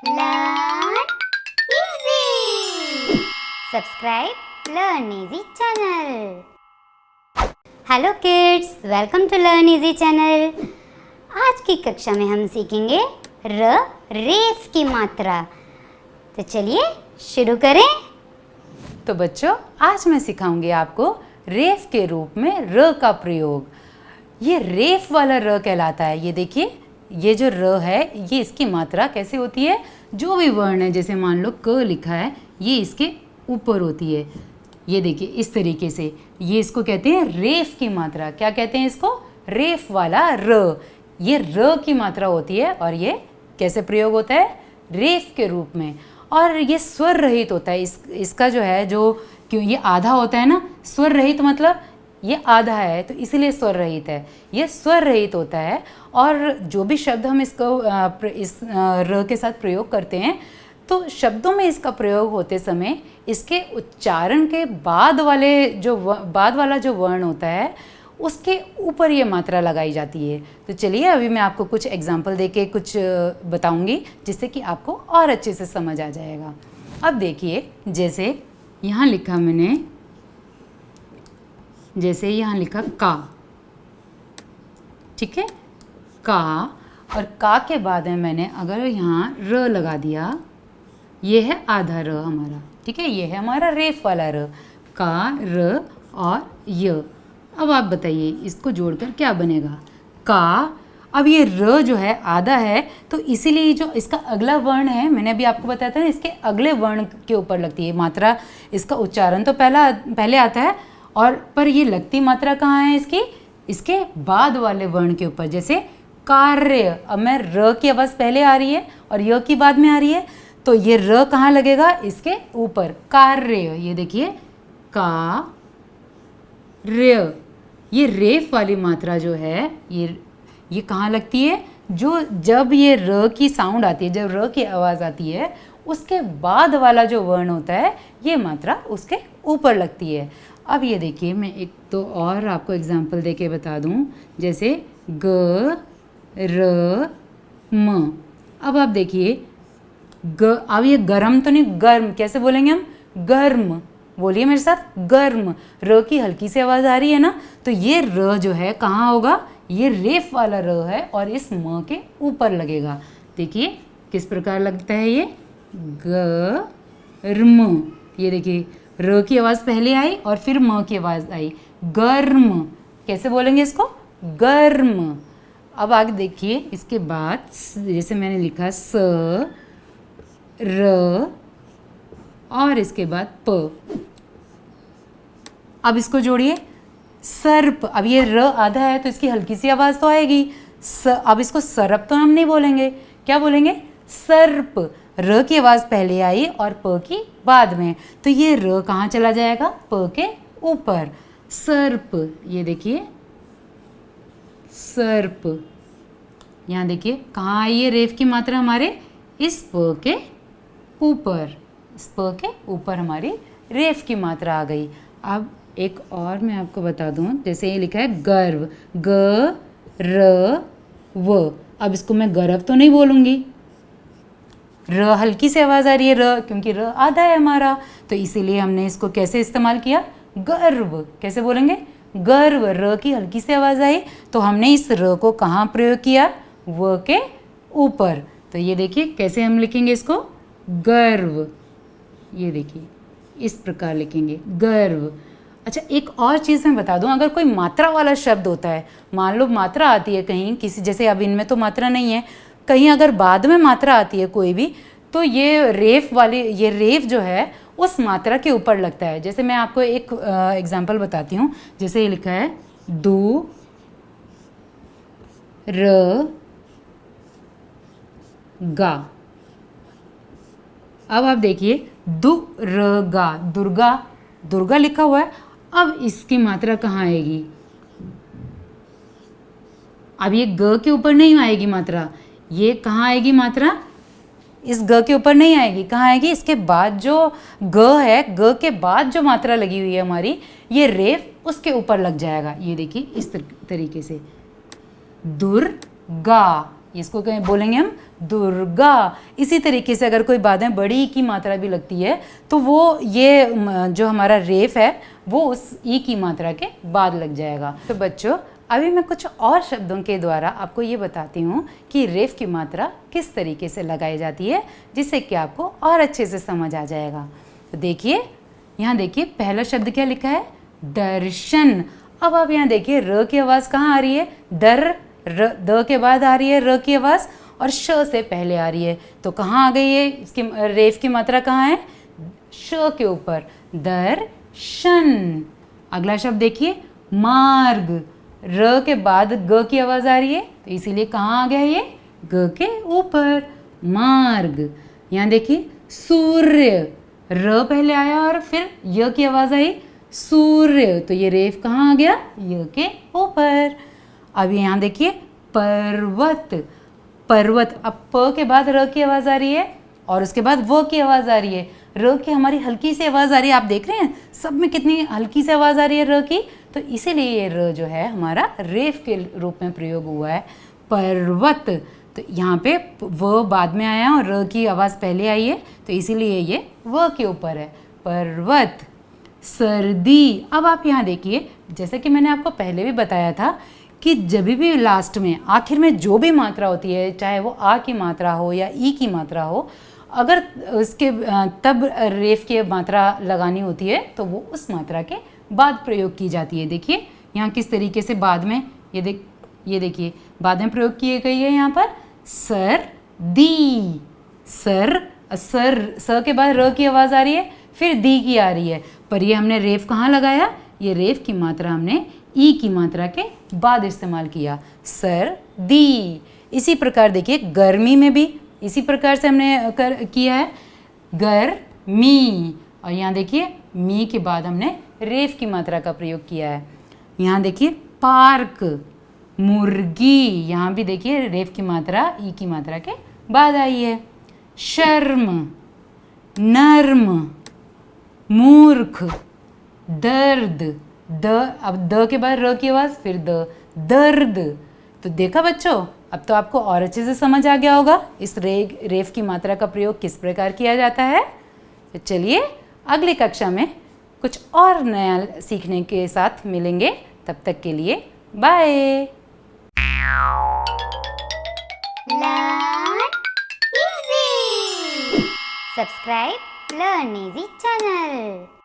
Learn easy. Subscribe Learn Easy channel. Hello kids, welcome to Learn Easy channel. आज की कक्षा में हम सीखेंगे रेफ की मात्रा। तो चलिए शुरू करें। तो बच्चों, आज मैं सिखाऊंगी आपको रेफ के रूप में र का प्रयोग। ये रेफ वाला र कहलाता है। ये देखिए, ये जो र है, ये इसकी मात्रा कैसे होती है? जो भी वर्ण है, जैसे मान लो क लिखा है, ये इसके ऊपर होती है। ये देखिए इस तरीके से, ये इसको कहते हैं रेफ की मात्रा। क्या कहते हैं इसको? रेफ वाला र। ये र की मात्रा होती है और ये कैसे प्रयोग होता है? रेफ के रूप में। और ये स्वर रहित होता है। इसका जो है, जो क्यों ये आधा होता है ना, स्वर रहित मतलब ये आधा है, तो इसलिए स्वर रहित है। ये स्वर रहित होता है। और जो भी शब्द हम इसको इस र के साथ प्रयोग करते हैं, तो शब्दों में इसका प्रयोग होते समय इसके उच्चारण के बाद वाला जो वर्ण होता है, उसके ऊपर ये मात्रा लगाई जाती है। तो चलिए अभी मैं आपको कुछ एग्जाम्पल देके कुछ बताऊंगी, जिससे कि आपको और अच्छे से समझ आ जाएगा। अब देखिए, जैसे यहाँ लिखा मैंने, जैसे यहाँ लिखा का, ठीक है, का, और का के बाद में मैंने अगर यहाँ र लगा दिया, ये है आधा र हमारा, ठीक है, ये है हमारा रेफ वाला र। का, र और य। अब आप बताइए इसको जोड़कर क्या बनेगा? का। अब ये र जो है आधा है, तो इसीलिए जो इसका अगला वर्ण है, मैंने अभी आपको बताया था ना, इसके अगले वर्ण के ऊपर लगती है मात्रा। इसका उच्चारण तो पहले आता है, और पर ये लगती मात्रा कहाँ है इसकी? इसके बाद वाले वर्ण के ऊपर। जैसे कार्य, अब मैं र की आवाज़ पहले आ रही है और य की बाद में आ रही है, तो ये र कहाँ लगेगा? इसके ऊपर। कार्य। ये देखिए, का, र्य। ये रेफ वाली मात्रा जो है, ये कहाँ लगती है? जब ये र की साउंड आती है, जब र की आवाज़ आती है, उसके बाद वाला जो वर्ण होता है, ये मात्रा उसके ऊपर लगती है। अब ये देखिए, मैं एक तो और आपको एग्जाम्पल देके बता दूं। जैसे ग, र, म। अब आप देखिए, अब ये गर्म तो नहीं, गर्म कैसे बोलेंगे हम? गर्म। बोलिए मेरे साथ, गर्म। र की हल्की सी आवाज़ आ रही है ना, तो ये र जो है कहाँ होगा? ये रेफ वाला र है और इस म के ऊपर लगेगा। देखिए किस प्रकार लगता है ये? गर्म। ये देखिए, र की आवाज़ पहले आई और फिर म की आवाज़ आई। गर्म। कैसे बोलेंगे इसको? गर्म। अब आगे देखिए, इसके बाद जैसे मैंने लिखा स, र, और इसके बाद प। अब इसको जोड़िए, सर्प। अब ये र आधा है, तो इसकी हल्की सी आवाज़ तो आएगी। अब इसको सरप तो हम नहीं बोलेंगे, क्या बोलेंगे? सर्प। र की आवाज़ पहले आई और प की बाद में, तो ये र कहाँ चला जाएगा? प के ऊपर। सर्प। ये देखिए, सर्प। यहाँ देखिए कहाँ आई है रेफ की मात्रा? हमारे इस प के ऊपर। इस प के ऊपर हमारी रेफ की मात्रा आ गई। अब एक और मैं आपको बता दूं, जैसे ये लिखा है गर्व, ग, र, व। अब इसको मैं गर्व तो नहीं बोलूँगी, र हल्की से आवाज़ आ रही है, र, क्योंकि र आधा है हमारा, तो इसीलिए हमने इसको कैसे इस्तेमाल किया? गर्व। कैसे बोलेंगे? गर्व। र की हल्की से आवाज़ आई, तो हमने इस र को कहाँ प्रयोग किया? व के ऊपर। तो ये देखिए कैसे हम लिखेंगे इसको? गर्व। ये देखिए इस प्रकार लिखेंगे, गर्व। अच्छा, एक और चीज़ मैं बता दूं, अगर कोई मात्रा वाला शब्द होता है, मान लो मात्रा आती है कहीं किसी, जैसे अब इनमें तो मात्रा नहीं है, कहीं अगर बाद में मात्रा आती है कोई भी, तो ये रेफ जो है उस मात्रा के ऊपर लगता है। जैसे मैं आपको एक एग्जाम्पल बताती हूँ। जैसे ये लिखा है दू, र, गा। अब आप देखिए, दुर्गा, दुर्गा, दुर्गा लिखा हुआ है। अब इसकी मात्रा कहाँ आएगी? अब ये ग के ऊपर नहीं आएगी मात्रा, ये कहाँ आएगी मात्रा? इस ग के ऊपर नहीं आएगी, कहाँ आएगी? इसके बाद जो ग है, ग के बाद जो मात्रा लगी हुई है हमारी, ये रेफ उसके ऊपर लग जाएगा। ये देखिए इस तरीके से, दुर्गा, इसको कहीं बोलेंगे हम दुर्गा। इसी तरीके से अगर कोई बाद में बड़ी की मात्रा भी लगती है तो वो ये जो हमारा रेफ है वो उस ई की मात्रा के बाद लग जाएगा। तो बच्चों अभी मैं कुछ और शब्दों के द्वारा आपको ये बताती हूँ कि रेफ की मात्रा किस तरीके से लगाई जाती है, जिससे कि आपको और अच्छे से समझ आ जाएगा। तो देखिए, यहाँ देखिए पहला शब्द क्या लिखा है, दर्शन। अब आप यहाँ देखिए र की आवाज़ कहाँ आ रही है, दर, द के बाद आ रही है र की आवाज़ और श से पहले आ रही है। तो कहाँ आ गई है, इसकी रेफ की मात्रा कहाँ है, श के ऊपर, दर्शन। अगला शब्द देखिए, मार्ग। र के बाद ग की आवाज़ आ रही है, तो इसीलिए कहाँ आ गया ये, ग के ऊपर, मार्ग। यहाँ देखिए सूर्य, र पहले आया और फिर य की आवाज़ आई, सूर्य, तो ये रेफ कहाँ आ गया, य के ऊपर। अब यहाँ देखिए पर्वत, पर्वत, अब प के बाद र की आवाज़ आ रही है और उसके बाद व की आवाज़ आ रही है। र की हमारी हल्की सी आवाज़ आ रही है, आप देख रहे हैं सब में कितनी हल्की सी आवाज़ आ रही है र की, तो इसीलिए ये र जो है हमारा रेफ के रूप में प्रयोग हुआ है, पर्वत। तो यहाँ पे व बाद में आया और र की आवाज़ पहले आई है, तो इसीलिए ये व के ऊपर है, पर्वत। सर्दी, अब आप यहाँ देखिए, जैसे कि मैंने आपको पहले भी बताया था कि जब भी लास्ट में आखिर में जो भी मात्रा होती है, चाहे वो आ की मात्रा हो या ई की मात्रा हो, अगर उसके तब रेफ की मात्रा लगानी होती है तो वो उस मात्रा के बाद प्रयोग की जाती है। देखिए यहाँ किस तरीके से बाद में ये देखिए बाद में प्रयोग की गई है। यहाँ पर सर्दी, स के बाद र की आवाज़ आ रही है, फिर दी की आ रही है, पर ये हमने रेफ कहाँ लगाया, ये रेफ की मात्रा हमने ई की मात्रा के बाद इस्तेमाल किया, सर्दी। इसी प्रकार देखिए गर्मी में भी इसी प्रकार से हमने किया है, गर्मी, और यहाँ देखिए मी के बाद हमने रेफ की मात्रा का प्रयोग किया है। यहाँ देखिए पार्क, मुर्गी, यहाँ भी देखिए रेफ की मात्रा ई की मात्रा के बाद आई है। शर्म, नर्म, मूर्ख, दर्द, अब द के बाद र की आवाज़, फिर दर्द। तो देखा बच्चों, अब तो आपको और अच्छे से समझ आ गया होगा इस रेफ की मात्रा का प्रयोग किस प्रकार किया जाता है। तो चलिए अगली कक्षा में कुछ और नया सीखने के साथ मिलेंगे, तब तक के लिए bye. Learn easy. Subscribe Learn Easy channel.